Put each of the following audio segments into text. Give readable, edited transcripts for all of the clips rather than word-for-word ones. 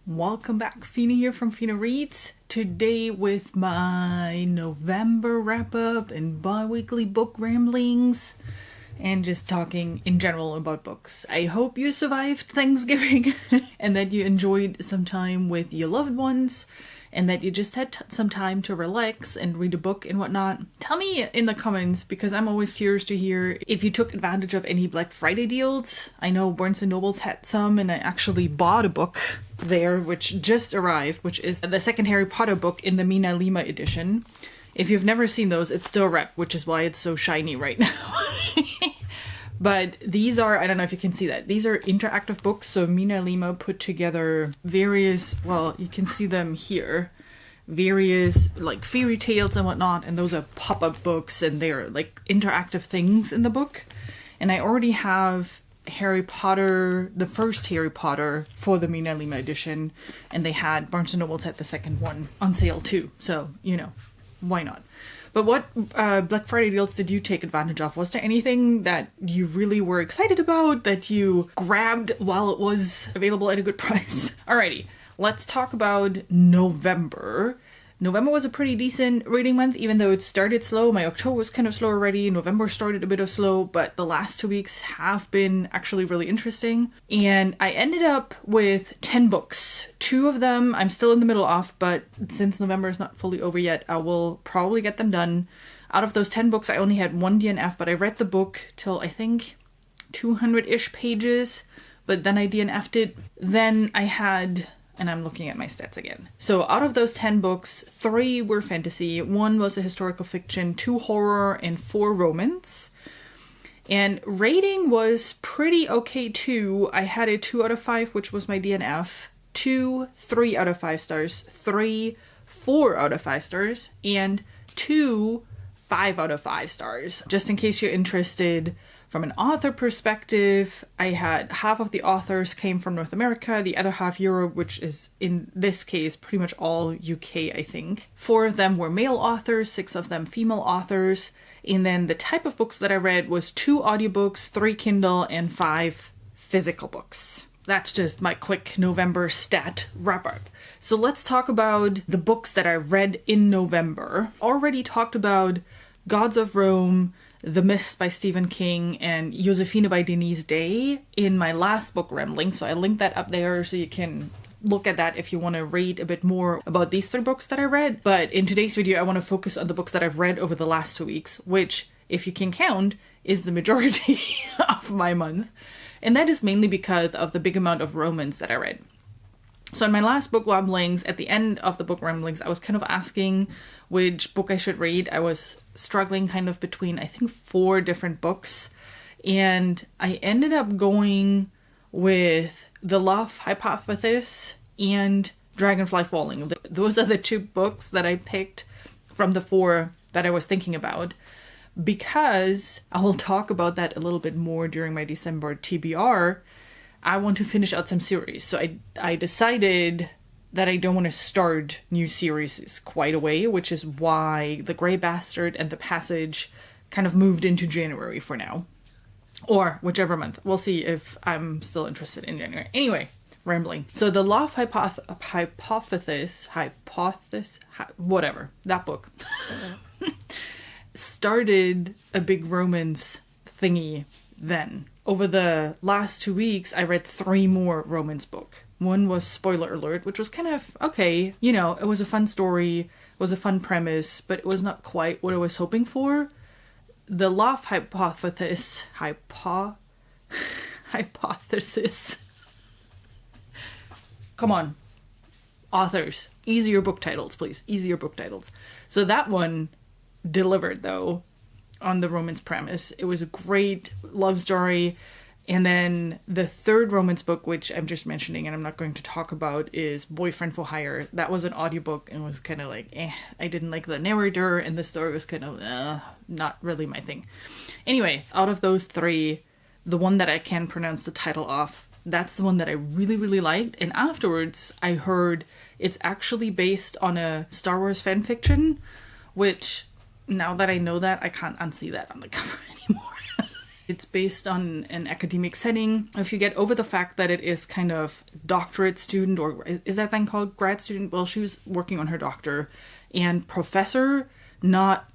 Welcome back, Fina here from Fina Reads. Today with my November wrap-up and bi-weekly book ramblings and just talking in general about books. I hope you survived Thanksgiving and that you enjoyed some time with your loved ones and that you just had some time to relax and read a book and whatnot. Tell me in the comments, because I'm always curious to hear if you took advantage of any Black Friday deals. I know Barnes & Noble's had some, and I actually bought a book there which just arrived, which is the second Harry Potter book in the Mina Lima edition. If you've never seen those, it's still rep, which is why it's so shiny right now. But these are, I don't know if you can see that, these are interactive books. So Mina Lima put together various, well, you can see them here, various like fairy tales and whatnot, and those are pop-up books and they're like interactive things in the book. And I already have Harry Potter, the first Harry Potter for the Mina Lima edition, and they had, Barnes & Noble's had the second one on sale too, so you know, why not? But what Black Friday deals did you take advantage of? Was there anything that you really were excited about that you grabbed while it was available at a good price? Alrighty, let's talk about November. November was a pretty decent reading month, even though it started slow. My October was kind of slow already. November started a bit of slow, but the last 2 weeks have been actually really interesting. And I ended up with 10 books. 2 of them I'm still in the middle of, but since November is not fully over yet, I will probably get them done. Out of those 10 books, I only had 1 DNF, but I read the book till I think 200-ish pages, but then I DNF'd it. Then I had... and I'm looking at my stats again. So out of those 10 books, 3 were fantasy, 1 was a historical fiction, 2 horror, and 4 romance. And rating was pretty okay too. I had a 2 out of 5, which was my DNF, 2 3 out of 5 stars, 3 4 out of 5 stars, and 2 5 out of 5 stars. Just in case you're interested, from an author perspective, I had half of the authors came from North America, the other half Europe, which is in this case pretty much all UK, I think. 4 of them were male authors, 6 of them female authors. And then the type of books that I read was 2 audiobooks, 3 Kindle, and 5 physical books. That's just my quick November stat wrap-up. So let's talk about the books that I read in November. Already talked about Gods of Rome, The Mist by Stephen King, and Josefina by Denise Day in my last book rambling. So I linked that up there so you can look at that if you want to read a bit more about these 3 books that I read. But in today's video, I want to focus on the books that I've read over the last 2 weeks, which, if you can count, is the majority of my month. And that is mainly because of the big amount of romance that I read. So in my last book ramblings, at the end of the book ramblings, I was kind of asking which book I should read. I was struggling kind of between, I think, 4 different books. And I ended up going with The Love Hypothesis and Dragonfly Falling. Those are the 2 books that I picked from the 4 that I was thinking about, because I will talk about that a little bit more during my December TBR. I want to finish out some series. So I decided that I don't want to start new series quite away, which is why The Grey Bastard and The Passage kind of moved into January for now. Or whichever month. We'll see if I'm still interested in January. Anyway, rambling. So The Love Hypothesis, whatever, that book, started a big romance thingy then. Over the last 2 weeks, I read 3 more romance books. One was, spoiler alert, which was kind of okay. You know, it was a fun story, it was a fun premise, but it was not quite what I was hoping for. The Love Hypothesis, hypothesis. Come on, authors, easier book titles, please, easier book titles. So that one delivered, though, on the romance premise. It was a great love story. And then the 3rd romance book, which I'm just mentioning and I'm not going to talk about, is Boyfriend for Hire. That was an audiobook and was kind of like, I didn't like the narrator, and the story was kind of not really my thing. Anyway, out of those 3, the one that I can pronounce the title of, that's the one that I really, really liked. And afterwards, I heard it's actually based on a Star Wars fanfiction, which, now that I know that, I can't unsee that on the cover anymore. It's based on an academic setting. If you get over the fact that it is kind of doctorate student, or is that thing called grad student? Well, she was working on her doctor, and professor, not,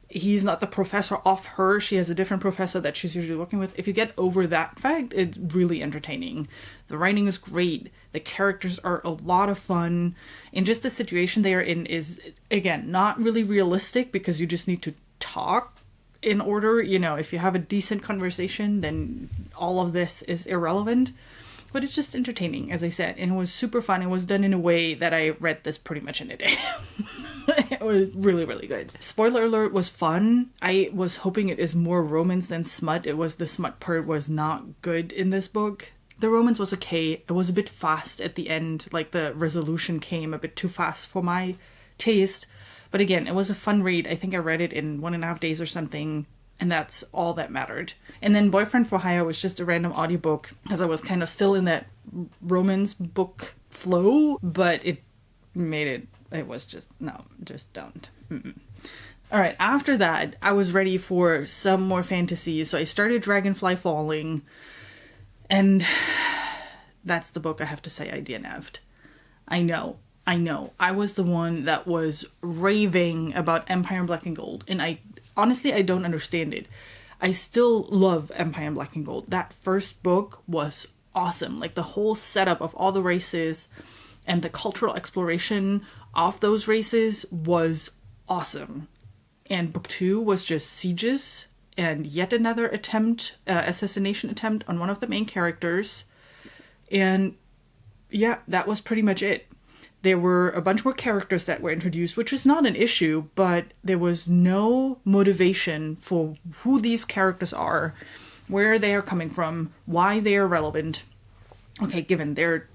he's not the professor of her. She has a different professor that she's usually working with. If you get over that fact, it's really entertaining. The writing is great. The characters are a lot of fun. And just the situation they are in is, again, not really realistic because you just need to talk in order. If you have a decent conversation, then all of this is irrelevant. But it's just entertaining, as I said. And it was super fun. It was done in a way that I read this pretty much in a day. It was really, really good. Spoiler alert, was fun. I was hoping it is more romance than smut. The smut part was not good in this book. The romance was okay. It was a bit fast at the end. Like, the resolution came a bit too fast for my taste. But again, it was a fun read. I think I read it in 1.5 days or something. And that's all that mattered. And then Boyfriend for Hire was just a random audiobook, because I was kind of still in that romance book flow. But it was just, no, just don't. All right, after that, I was ready for some more fantasy. So I started Dragonfly Falling. And that's the book I have to say I DNF'd. I know. I was the one that was raving about Empire in Black and Gold. And I don't understand it. I still love Empire in Black and Gold. That first book was awesome. Like, the whole setup of all the races and the cultural exploration of those races was awesome. And book 2 was just sieges and yet another assassination attempt on one of the main characters. And yeah, that was pretty much it. There were a bunch more characters that were introduced, which is not an issue, but there was no motivation for who these characters are, where they are coming from, why they are relevant. Okay, given there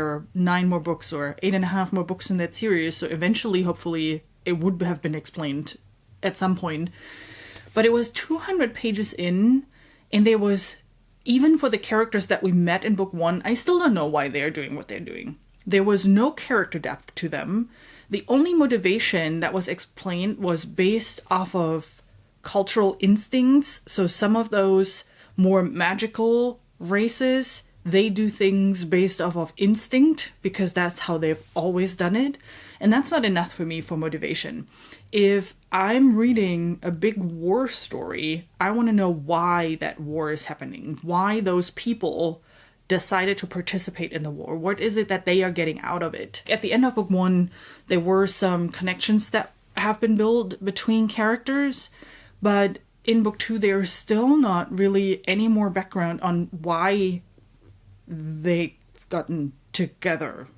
are 9 more books or 8.5 more books in that series, so eventually, hopefully, it would have been explained at some point. But it was 200 pages in, and there was, even for the characters that we met in book 1, I still don't know why they're doing what they're doing. There was no character depth to them. The only motivation that was explained was based off of cultural instincts. So some of those more magical races, they do things based off of instinct because that's how they've always done it. And that's not enough for me for motivation. If I'm reading a big war story, I want to know why that war is happening, why those people decided to participate in the war. What is it that they are getting out of it? At the end of book 1, there were some connections that have been built between characters, but in book 2, there's still not really any more background on why they've gotten together.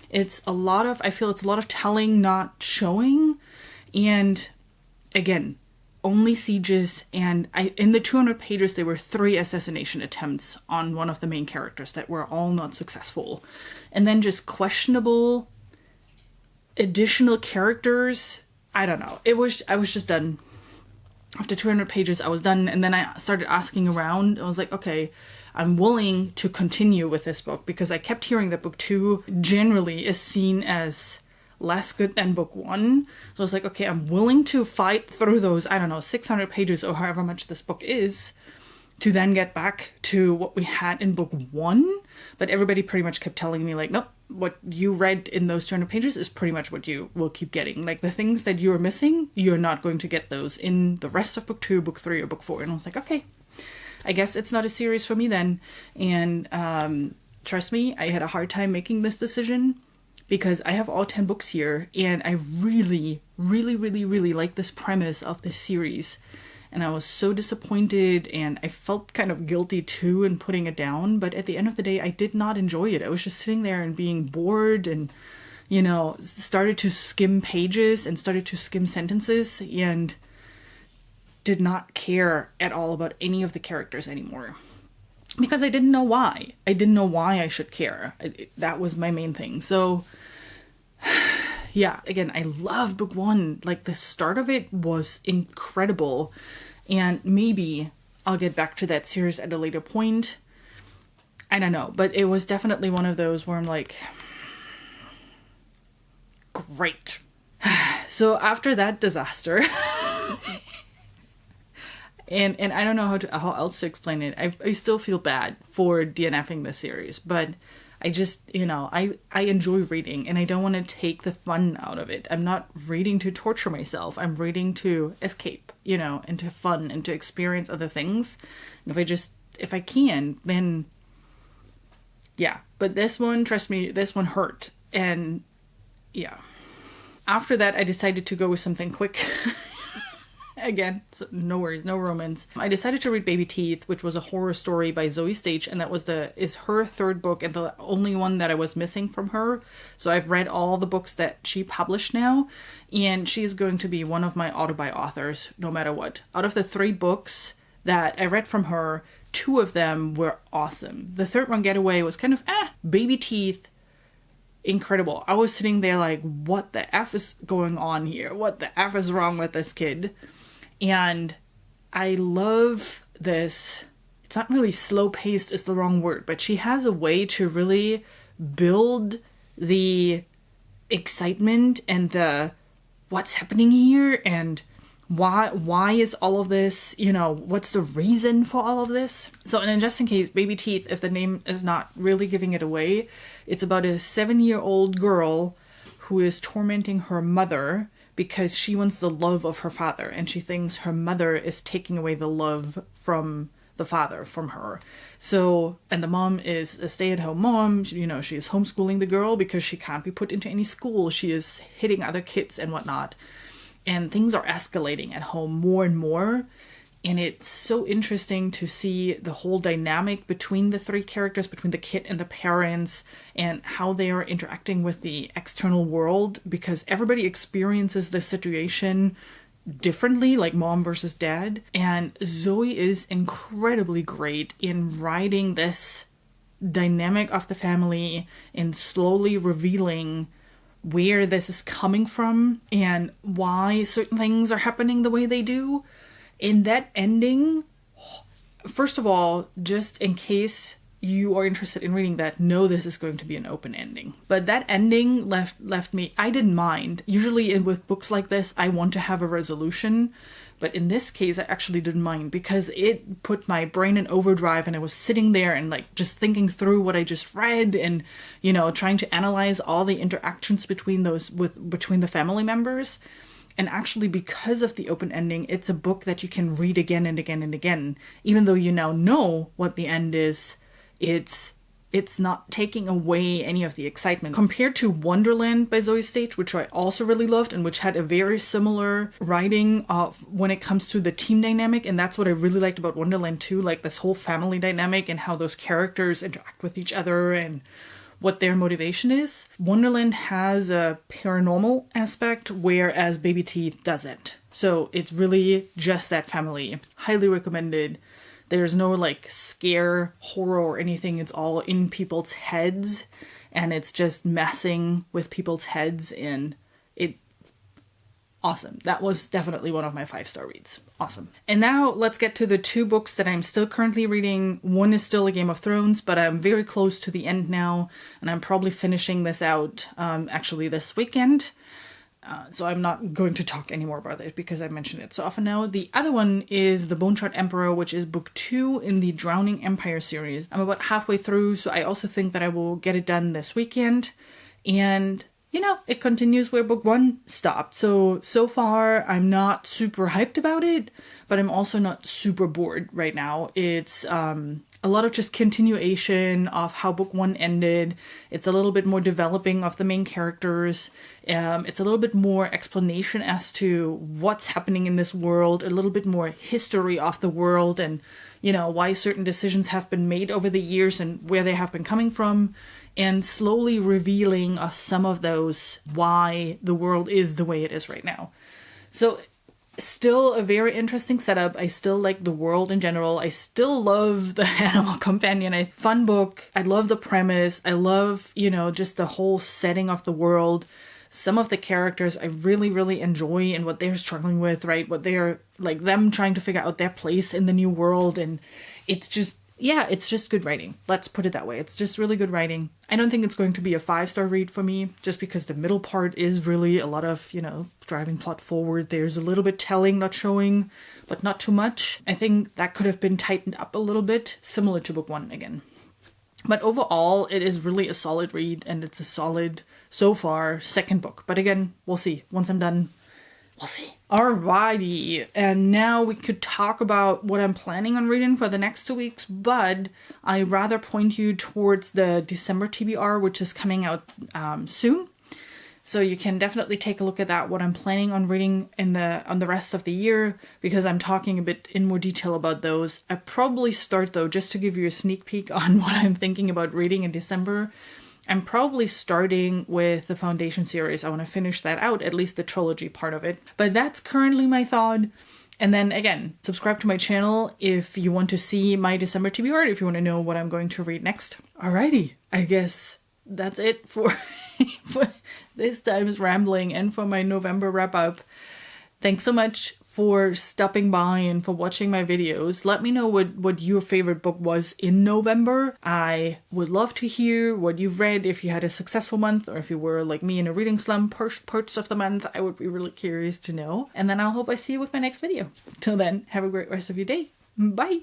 It's a lot of, I feel it's a lot of telling, not showing. And again, only sieges, and in the 200 pages, there were 3 assassination attempts on one of the main characters that were all not successful. And then just questionable additional characters. I don't know. I was just done. After 200 pages, I was done. And then I started asking around. I was like, okay, I'm willing to continue with this book because I kept hearing that book 2 generally is seen as less good than book 1. So I was like, okay, I'm willing to fight through those, 600 pages or however much this book is to then get back to what we had in book 1. But everybody pretty much kept telling me, like, nope, what you read in those 200 pages is pretty much what you will keep getting. Like, the things that you're missing, you're not going to get those in the rest of book 2, book 3, or book 4. And I was like, okay, I guess it's not a series for me then. And trust me, I had a hard time making this decision because I have all 10 books here, and I really, really, really, really like this premise of this series. And I was so disappointed, and I felt kind of guilty too in putting it down. But at the end of the day, I did not enjoy it. I was just sitting there and being bored and, started to skim pages and started to skim sentences and did not care at all about any of the characters anymore. Because I didn't know why. I didn't know why I should care. That was my main thing. So, yeah, again, I love book 1. Like, the start of it was incredible. And maybe I'll get back to that series at a later point. I don't know. But it was definitely one of those where I'm like, great. So after that disaster, And I don't know how else to explain it. I still feel bad for DNFing this series, but I just, I enjoy reading and I don't want to take the fun out of it. I'm not reading to torture myself. I'm reading to escape, and to fun and to experience other things. And if I can, then yeah. But this one, trust me, this one hurt. And yeah. After that, I decided to go with something quick. Again, so no worries, no romance. I decided to read Baby Teeth, which was a horror story by Zoe Stage, and that is her third book and the only one that I was missing from her. So I've read all the books that she published now, and she's going to be one of my auto-buy authors, no matter what. Out of the 3 books that I read from her, 2 of them were awesome. The third one, Getaway, was kind of Baby Teeth, incredible. I was sitting there like, what the F is going on here? What the F is wrong with this kid? And I love this. It's not really slow-paced is the wrong word, but she has a way to really build the excitement and the what's happening here and why is all of this, what's the reason for all of this? So, and then just in case, Baby Teeth, if the name is not really giving it away, it's about a 7-year-old girl who is tormenting her mother because she wants the love of her father, and she thinks her mother is taking away the love from the father, from her. So, and the mom is a stay-at-home mom, she is homeschooling the girl because she can't be put into any school. She is hitting other kids and whatnot. And things are escalating at home more and more. And it's so interesting to see the whole dynamic between the 3 characters, between the kid and the parents, and how they are interacting with the external world, because everybody experiences the situation differently, like mom versus dad. And Zoe is incredibly great in writing this dynamic of the family and slowly revealing where this is coming from and why certain things are happening the way they do. In that ending, first of all, just in case you are interested in reading that, know this is going to be an open ending. But that ending left me, I didn't mind. Usually with books like this, I want to have a resolution. But in this case, I actually didn't mind because it put my brain in overdrive and I was sitting there and like just thinking through what I just read and, trying to analyze all the interactions between the family members. And actually, because of the open ending, it's a book that you can read again and again and again. Even though you now know what the end is, it's not taking away any of the excitement. Compared to Wonderland by Zoe Stage, which I also really loved and which had a very similar writing of when it comes to the team dynamic. And that's what I really liked about Wonderland too, like this whole family dynamic and how those characters interact with each other and what their motivation is. Wonderland has a paranormal aspect, whereas Baby Teeth doesn't. So it's really just that family. Highly recommended. There's no like scare, horror, or anything. It's all in people's heads, and it's just messing with people's heads, and awesome. That was definitely one of my 5-star reads. Awesome. And now let's get to the 2 books that I'm still currently reading. One is still A Game of Thrones, but I'm very close to the end now, and I'm probably finishing this out actually this weekend. So I'm not going to talk anymore about it because I mentioned it so often now. The other one is The Bone Shard Emperor, which is book 2 in the Drowning Empire series. I'm about halfway through, so I also think that I will get it done this weekend. And it continues where book 1 stopped. So far, I'm not super hyped about it, but I'm also not super bored right now. It's a lot of just continuation of how book 1 ended. It's a little bit more developing of the main characters. It's a little bit more explanation as to what's happening in this world, a little bit more history of the world and, why certain decisions have been made over the years and where they have been coming from. And slowly revealing some of those why the world is the way it is right now. So still a very interesting setup. I still like the world in general. I still love the Animal Companion. Fun book. I love the premise. I love, just the whole setting of the world. Some of the characters I really, really enjoy and what they're struggling with, right? What they're like them trying to figure out their place in the new world. And it's just yeah, it's just good writing. Let's put it that way. It's just really good writing. I don't think it's going to be a 5-star read for me, just because the middle part is really a lot of, driving plot forward. There's a little bit telling, not showing, but not too much. I think that could have been tightened up a little bit, similar to book 1 again. But overall, it is really a solid read, and it's a solid, so far, second book. But again, we'll see. Once I'm done, we'll see. Alrighty, and now we could talk about what I'm planning on reading for the next 2 weeks, but I'd rather point you towards the December TBR, which is coming out soon. So you can definitely take a look at that, what I'm planning on reading on the rest of the year, because I'm talking a bit in more detail about those. I probably start, though, just to give you a sneak peek on what I'm thinking about reading in December. I'm probably starting with the Foundation series. I want to finish that out, at least the trilogy part of it. But that's currently my thought. And then again, subscribe to my channel if you want to see my December TBR, if you want to know what I'm going to read next. Alrighty, I guess that's it for this time's rambling and for my November wrap up. Thanks so much for stopping by and for watching my videos. Let me know what your favorite book was in November. I would love to hear what you've read, if you had a successful month or if you were like me in a reading slump parts of the month. I would be really curious to know. And then I'll hope I see you with my next video. Till then, have a great rest of your day. Bye!